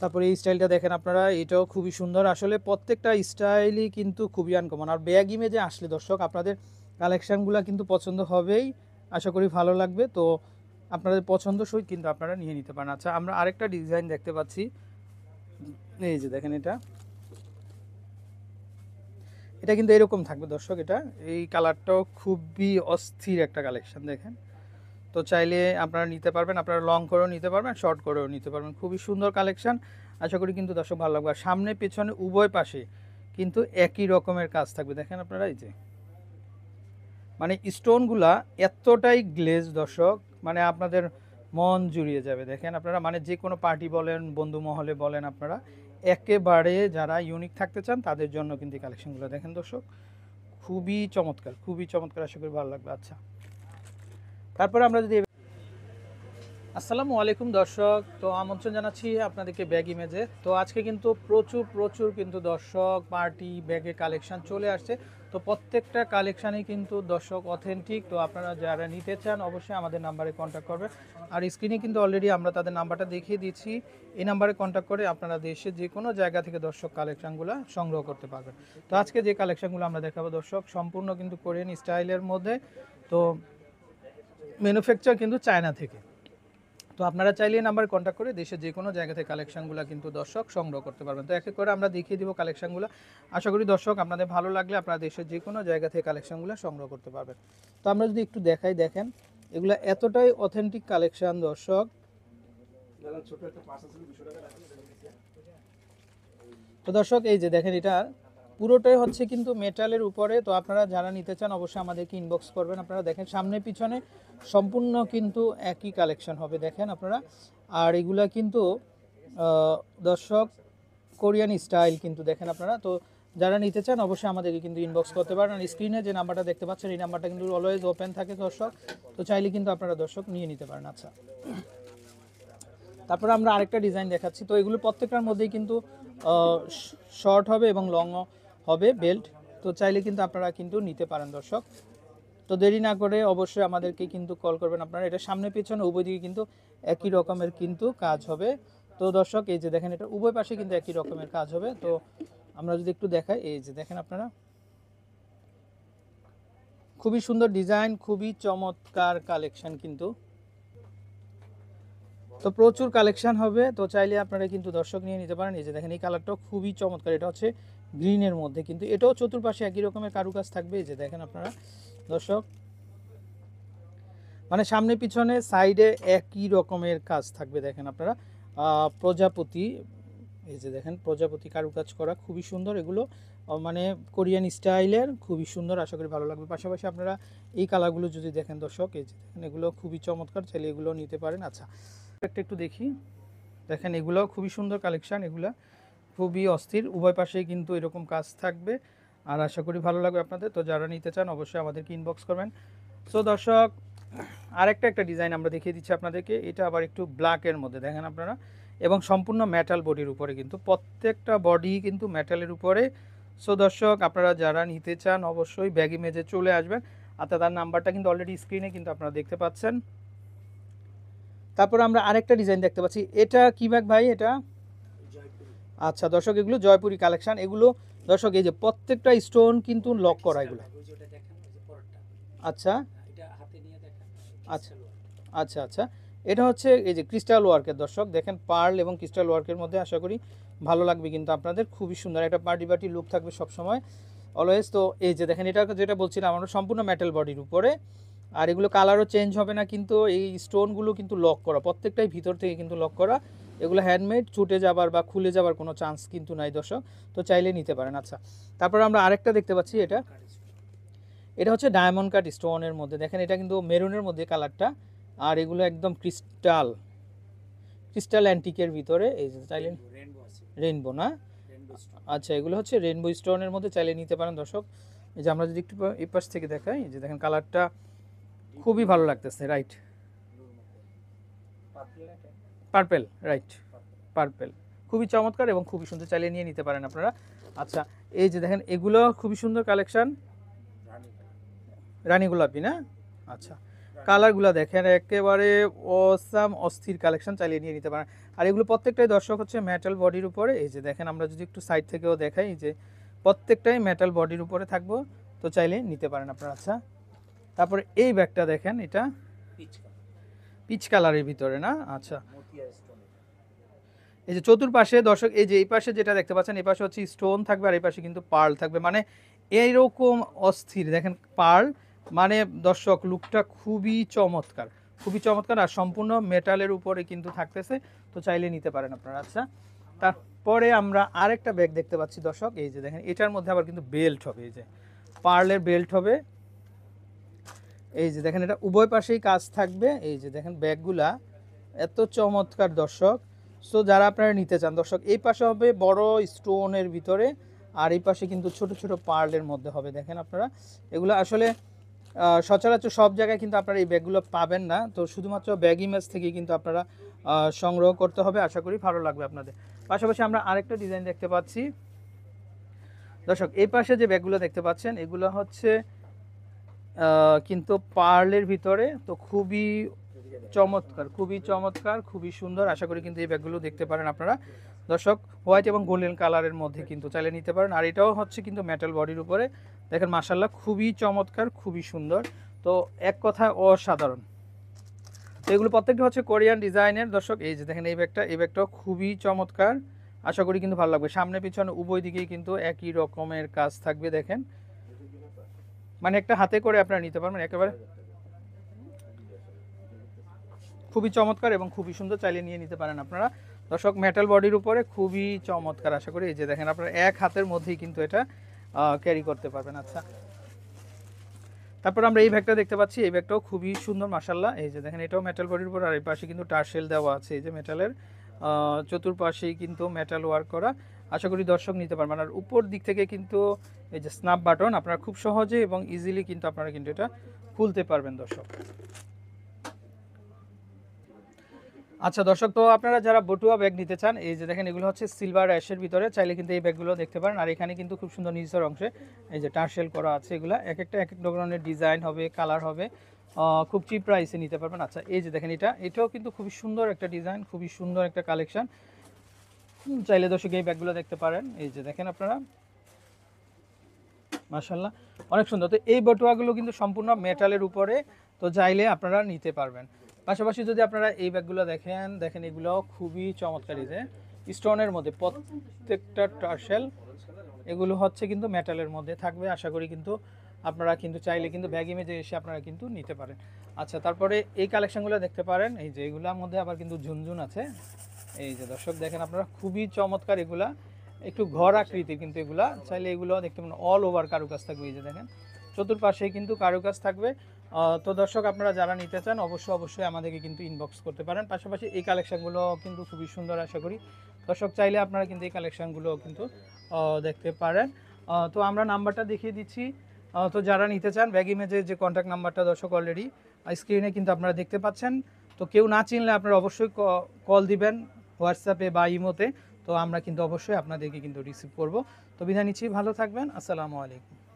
তারপরে এই স্টাইলটা দেখেন আপনারা, এটাও খুবই সুন্দর। আসলে প্রত্যেকটা স্টাইলই কিন্তু খুবই আনকমন। আর ব্যাগ ইমেজে আসলে দর্শক আপনাদের কালেকশানগুলো কিন্তু পছন্দ হবেই, আশা করি ভালো লাগবে। তো আপনাদের পছন্দসই কিন্তু আপনারা নিয়ে নিতে পারেন। আচ্ছা, আমরা আরেকটা ডিজাইন দেখতে পাচ্ছি, এই যে দেখেন এটা, এটা কিন্তু এরকম থাকবে দর্শক। এটা এই কালারটাও খুবই অস্থির একটা কালেকশন দেখেন। তো চাইলে আপনারা নিতে পারবেন, আপনারা লং করেও নিতে পারবেন, শর্ট করেও নিতে পারবেন। খুবই সুন্দর কালেকশন, আশা করি কিন্তু দর্শক ভালো লাগবে। আর সামনে পেছনে উভয় পাশে কিন্তু একই রকমের কাজ থাকবে দেখেন আপনারা। এই যে মানে স্টোনগুলা এতটাই গ্লেজ দর্শক, মানে আপনাদের মন জুড়িয়ে যাবে দেখেন আপনারা। মানে যে কোনো পার্টি বলেন, বন্ধু মহলে বলেন, আপনারা একেবারে যারা ইউনিক থাকতে চান তাদের জন্য কিন্তু এই কালেকশনগুলো দেখেন দর্শক, খুবই চমৎকার, খুবই চমৎকার, আশা করি ভালো লাগবে। আচ্ছা, তারপরে আমরা যদি আসসালামু আলাইকুম দর্শক, তো আমন্ত্রণ জানাচ্ছি আপনাদেরকে ব্যাগ ইমেজে। তো আজকে কিন্তু প্রচুর প্রচুর কিন্তু দর্শক পার্টি ব্যাগের কালেকশন চলে আসছে। তো প্রত্যেকটা কালেকশানই কিন্তু দর্শক অথেন্টিক। তো আপনারা যারা নিতে চান অবশ্যই আমাদের নাম্বারে কন্ট্যাক্ট করবেন। আর স্ক্রিনে কিন্তু অলরেডি আমরা তাদের নাম্বারটা দেখিয়ে দিচ্ছি, এই নাম্বারে কন্ট্যাক্ট করে আপনারা দেশের যে কোনো জায়গা থেকে দর্শক কালেকশানগুলো সংগ্রহ করতে পারবেন। তো আজকে যে কালেকশানগুলো আমরা দেখাবো দর্শক সম্পূর্ণ কিন্তু কোরিয়ান স্টাইলের মধ্যে। তো ম্যানুফ্যাকচার কিন্তু চায়না থেকে। তো আপনারা চাইলে নাম্বারে কন্ট্যাক্ট করে দেশের যে কোনো জায়গা থেকে কালেকশানগুলো কিন্তু দর্শক সংগ্রহ করতে পারবেন। তো এক এক করে আমরা দেখিয়ে দিব কালেকশানগুলো। আশা করি দর্শক আপনাদের ভালো লাগলে আপনারা দেশের যে কোনো জায়গা থেকে কালেকশানগুলো সংগ্রহ করতে পারবেন। তো আমরা যদি একটু দেখাই, দেখেন এগুলো এতটাই অথেন্টিক কালেকশান দর্শক। তো দর্শক এই যে দেখেন, এটা পুরোটাই হচ্ছে কিন্তু মেটালের উপরে। তো আপনারা যারা নিতে চান অবশ্যই আমাদেরকে ইনবক্স করবেন। আপনারা দেখেন সামনে পিছনে সম্পূর্ণ কিন্তু একই কালেকশন হবে দেখেন আপনারা। আর এগুলা কিন্তু দর্শক কোরিয়ান স্টাইল কিন্তু দেখেন আপনারা। তো যারা নিতে চান অবশ্যই আমাদেরকে কিন্তু ইনবক্স করতে পারেন। আর স্ক্রিনে যে নাম্বারটা দেখতে পাচ্ছেন এই নাম্বারটা কিন্তু অলওয়েজ ওপেন থাকে দর্শক, তো চাইলে কিন্তু আপনারা দর্শক নিয়ে নিতে পারেন। আচ্ছা, তারপরে আমরা আরেকটা ডিজাইন দেখাচ্ছি। তো এগুলো প্রত্যেকটার মধ্যেই কিন্তু শর্ট হবে এবং লং হবে বেল্ট। তো চাইলে কিন্তু আপনারা কিন্তু নিতে পারেন দর্শক। তো দেরি না করে অবশ্যই আমাদেরকে কিন্তু কল করবেন আপনারা। এটা সামনে পিছনে উভয় দিকে কিন্তু একই রকমের কিন্তু কাজ হবে। তো দর্শক এই যে দেখেন, এটা উভয় পাশে কিন্তু একই রকমের কাজ হবে। তো আমরা যদি একটু দেখাই, এই যে দেখেন আপনারা, খুবই সুন্দর ডিজাইন, খুবই চমৎকার কালেকশন কিন্তু। তো প্রচুর কালেকশন হবে, তো চাইলে আপনারা কিন্তু দর্শক নিয়ে নিতে পারেন। এই যে দেখেন এই কালারটাও খুবই চমৎকার, এটা হচ্ছে গ্রিনের মধ্যে কিন্তু এটাও চতুর্পাশে একই রকমের কারুকাজ থাকবে। এই যে দেখেন আপনারা দর্শক, মানে সামনে পিছনে সাইডে একই রকমের কাজ থাকবে দেখেন আপনারা। প্রজাপতি, এই যে দেখেন প্রজাপতি কারুকাজ করা খুবই সুন্দর। এগুলো মানে কোরিয়ান স্টাইলের খুবই সুন্দর, আশা করি ভালো লাগবে। পাশাপাশি আপনারা এই কালারগুলো যদি দেখেন দর্শক, এই যে দেখেন এগুলো খুবই চমৎকার, চাইলে এগুলো নিতে পারেন। আচ্ছা, একটা একটু দেখি, দেখেন এগুলো খুবই সুন্দর কালেকশান, এগুলো খুবই অস্থির, উভয় পাশেই কিন্তু এরকম কাজ থাকবে। আর আশা করি ভালো লাগবে আপনাদের। তো যারা নিতে চান অবশ্যই আমাদেরকে ইনবক্স করবেন। সো দর্শক আরেকটা একটা ডিজাইন আমরা দেখিয়ে দিচ্ছি আপনাদেরকে। এটা আবার একটু ব্ল্যাকের মধ্যে দেখেন আপনারা, এবং সম্পূর্ণ মেটাল বডির উপরে কিন্তু, প্রত্যেকটা বডি কিন্তু মেটালের উপরে। সো দর্শক আপনারা যারা নিতে চান অবশ্যই ব্যাগ ইমেজে চলে আসবেন। আর তার নাম্বারটা কিন্তু অলরেডি স্ক্রিনে কিন্তু আপনারা দেখতে পাচ্ছেন। তারপর আমরা আরেকটা ডিজাইন দেখতে পাচ্ছি। এটা কি ব্যাগ ভাই এটা? আচ্ছা দর্শক, এগুলো জয়পুরি কালেকশন। এগুলো দর্শক এই যে প্রত্যেকটা স্টোন কিন্তু লক করা এগুলো। আচ্ছা আচ্ছা আচ্ছা আচ্ছা, এটা হচ্ছে এই যে ক্রিস্টাল ওয়ার্কের দর্শক, দেখেন পার্ল এবং ক্রিস্টাল ওয়ার্কের মধ্যে, আশা করি ভালো লাগবে কিন্তু আপনাদের। খুবই সুন্দর একটা পার্টি পার্টি লুক থাকবে সবসময় অলওয়েজ। তো এই যে দেখেন এটা যেটা বলছিলাম আমরা, সম্পূর্ণ মেটাল বডির উপরে। আর এগুলো কালারও চেঞ্জ হবে না কিন্তু, এই স্টোনগুলো কিন্তু লক করা, প্রত্যেকটাই ভিতর থেকে কিন্তু লক করা। এগুলো হ্যান্ডমেড, ছুটে যাবার বা খুলে যাবার কোনো চান্স কিন্তু নাই দর্শক, তো চাইলে নিতে পারেন। আচ্ছা, তারপর আমরা আরেকটা দেখতে পাচ্ছি। এটা এটা হচ্ছে ডায়মন্ড কাট স্টোনের মধ্যে দেখেন, এটা কিন্তু মেরুনের মধ্যে কালারটা। আর এগুলো একদম ক্রিস্টাল ক্রিস্টাল অ্যান্টিকের ভিতরে, এই যে চাইলে রেইনবো না, আচ্ছা এগুলো হচ্ছে রেইনবো স্টোনের মধ্যে, চাইলে নিতে পারেন দর্শক। এই যে আমরা যদি একটু এই পাশ থেকে দেখাই, এই যে দেখেন কালারটা খুবই ভালো লাগতেছে, রাইট পার্পেল, রাইট পার্পেল, খুবই চমৎকার এবং খুবই সুন্দর, চাইলে নিয়ে নিতে পারেন আপনারা। আচ্ছা, এই যে দেখেন এগুলো খুবই সুন্দর কালেকশন, রানী গোলাপি না, আচ্ছা কালারগুলো দেখেন একেবারে অসাম অস্থির কালেকশন, চালিয়ে নিয়ে নিতে পারেন। আর এগুলো প্রত্যেকটাই দর্শক হচ্ছে মেটাল বডির উপরে। এই যে দেখেন আমরা যদি একটু সাইড থেকেও দেখাই, এই যে প্রত্যেকটাই মেটাল বডির উপরে থাকবো, তো চাইলে নিতে পারেন আপনারা। আচ্ছা, তারপরে এই ব্যাগটা দেখেন, এটা পিচ কালারের ভিতরে না? আচ্ছা, এই যে চতুর্পাশে দর্শক, এই যে এই পাশে যেটা দেখতে পাচ্ছেন, এই পাশে হচ্ছে স্টোন থাকবে আর এই পাশে কিন্তু পার্ল থাকবে, মানে এইরকম অস্থির দেখেন পার্ল, মানে দর্শক লুকটা খুবই চমৎকার, খুবই চমৎকার। আর সম্পূর্ণ মেটালের উপরে কিন্তু থাকতেছে, তো চাইলে নিতে পারেন আপনারা। আচ্ছা, তারপরে আমরা আরেকটা ব্যাগ দেখতে পাচ্ছি দর্শক, এই যে দেখেন এটার মধ্যে আবার কিন্তু বেল্ট হবে, এই যে পার্লের বেল্ট হবে। এই যে দেখেন এটা উভয় পাশেই কাজ থাকবে। এই যে দেখেন ব্যাগগুলা এত চমৎকার দর্শক। সো যারা আপনারা নিতে চান দর্শক, এই পাশে হবে বড় স্টোনের ভিতরে, আর এই পাশে কিন্তু ছোট ছোট পার্লের মধ্যে হবে। দেখেন আপনারা এগুলো আসলে সচরাচর সব জায়গায় কিন্তু আপনারা এই ব্যাগগুলো পাবেন না, তো শুধুমাত্র ব্যাগ ইমেজ থেকে কিন্তু আপনারা সংগ্রহ করতে হবে। আশা করি ভালো লাগবে আপনাদের। পাশাপাশি আমরা আরেকটা ডিজাইন দেখতে পাচ্ছি দর্শক, এই পাশে যে ব্যাগগুলো দেখতে পাচ্ছেন এগুলো হচ্ছে কিন্তু পার্লের ভিতরে, তো খুবই চমৎকার, খুবই চমৎকার, খুবই সুন্দর। আশা করি কিন্তু এই ব্যাগগুলো দেখতে পারেন আপনারা দর্শক, হোয়াইট এবং গোল্ডেন কালারের মধ্যে কিন্তু চাইলে নিতে পারেন। আর এটাও হচ্ছে কিন্তু মেটাল বডির উপরে, দেখেন মাশাআল্লাহ খুবই চমৎকার, খুবই সুন্দর, তো এক কথায় অসাধারণ। তো এগুলো প্রত্যেকটা হচ্ছে কোরিয়ান ডিজাইনের দর্শক। এই যে দেখেন এই ব্যাগটা, এই ব্যাগটাও খুবই চমৎকার, আশা করি কিন্তু ভালো লাগবে। সামনে পিছনে উভয় দিকেই কিন্তু একই রকমের কাজ থাকবে, দেখেন মানে একটা হাতে করে আপনারা নিতে পারবেন, একেবারে খুবই চমৎকার এবং খুবই সুন্দর, চাইলে নিয়ে নিতে পারেন আপনারা দর্শক। মেটাল বডির উপরে খুবই চমৎকার, আশা করি এই যে দেখেন আপনারা এক হাতের মধ্যেই কিন্তু এটা ক্যারি করতে পারবেন। আচ্ছা, তারপর আমরা এই ব্যাগটা দেখতে পাচ্ছি, এই ব্যাগটাও খুবই সুন্দর মাশাআল্লাহ। এই যে দেখেন এটাও মেটাল বডির উপর, আর এই পাশে কিন্তু টার্সেল দেওয়া আছে, এই যে মেটালের চতুর্পাশেই কিন্তু মেটাল ওয়ার্ক করা। আশা করি দর্শক নিতে পারবেন। আর উপর দিক থেকে কিন্তু এই যে স্ন্যাপ বাটন, আপনারা খুব সহজে এবং ইজিলি কিন্তু আপনারা কিন্তু এটা খুলতে পারবেন দর্শক। আচ্ছা দর্শক, তো আপনারা যারা বটুয়া ব্যাগ নিতে চান, এই যে দেখেন এগুলো হচ্ছে সিলভার অ্যাশের ভিতরে, চাইলে কিন্তু এই ব্যাগগুলো দেখতে পারেন। আর এখানে কিন্তু খুব সুন্দর নিচের অংশে এই যে টার্সেল করা আছে, এগুলো এক একটা এক এক ধরনের ডিজাইন হবে, কালার হবে, খুব চিপ প্রাইসে নিতে পারবেন। আচ্ছা, এই যে দেখেন এটাও কিন্তু খুবই সুন্দর একটা ডিজাইন, খুবই সুন্দর একটা কালেকশন, চাইলে দর্শক এই ব্যাগগুলো দেখতে পারেন। এই যে দেখেন আপনারা মাশাআল্লাহ অনেক সুন্দর। তো এই বটুয়াগুলো কিন্তু সম্পূর্ণ মেটালের উপরে, তো চাইলে আপনারা নিতে পারবেন। পাশাপাশি যদি আপনারা এই ব্যাগগুলো দেখেন এগুলো খুবই চমৎকার, এই যে স্টোনের মধ্যে প্রত্যেকটা টার্সেল, এগুলো হচ্ছে কিন্তু মেটালের মধ্যে থাকবে। আশা করি কিন্তু আপনারা কিন্তু চাইলে কিন্তু ব্যাগ ইমেজে এসে আপনারা কিন্তু নিতে পারেন। আচ্ছা, তারপরে এই কালেকশনগুলো দেখতে পারেন, এই যে এগুলোর মধ্যে আবার কিন্তু ঝুনঝুন আছে। এই যে দর্শক দেখেন আপনারা খুবই চমৎকার, এগুলা একটু ঘর আকৃতির, কিন্তু এগুলা চাইলে এগুলো দেখতে পারেন অল ওভার কারুকাজ থাকবে। এই যে দেখেন চতুর্পাশেই কিন্তু কারুকাজ থাকবে। তো দর্শক আপনারা যারা নিতে চান অবশ্যই আমাদেরকে কিন্তু ইনবক্স করতে পারেন। পাশাপাশি এই কালেকশনগুলো কিন্তু খুবই সুন্দর, আশা করি দর্শক চাইলে আপনারা কিন্তু এই কালেকশনগুলো কিন্তু দেখতে পারেন। তো আমরা নাম্বারটা দেখিয়ে দিচ্ছি, তো যারা নিতে চান ব্যাগ ইমেজের যে কন্ট্যাক্ট নাম্বারটা দর্শক অলরেডি স্ক্রিনে কিন্তু আপনারা দেখতে পাচ্ছেন। তো কেউ না চিনলে আপনারা অবশ্যই কল দিবেন হোয়াটসঅ্যাপে বা ইমোতে, তো আমরা কিন্তু অবশ্যই আপনাদেরকে কিন্তু রিসিভ করব। তো বিদায় নিচ্ছি, ভালো থাকবেন, আসসালামু আলাইকুম।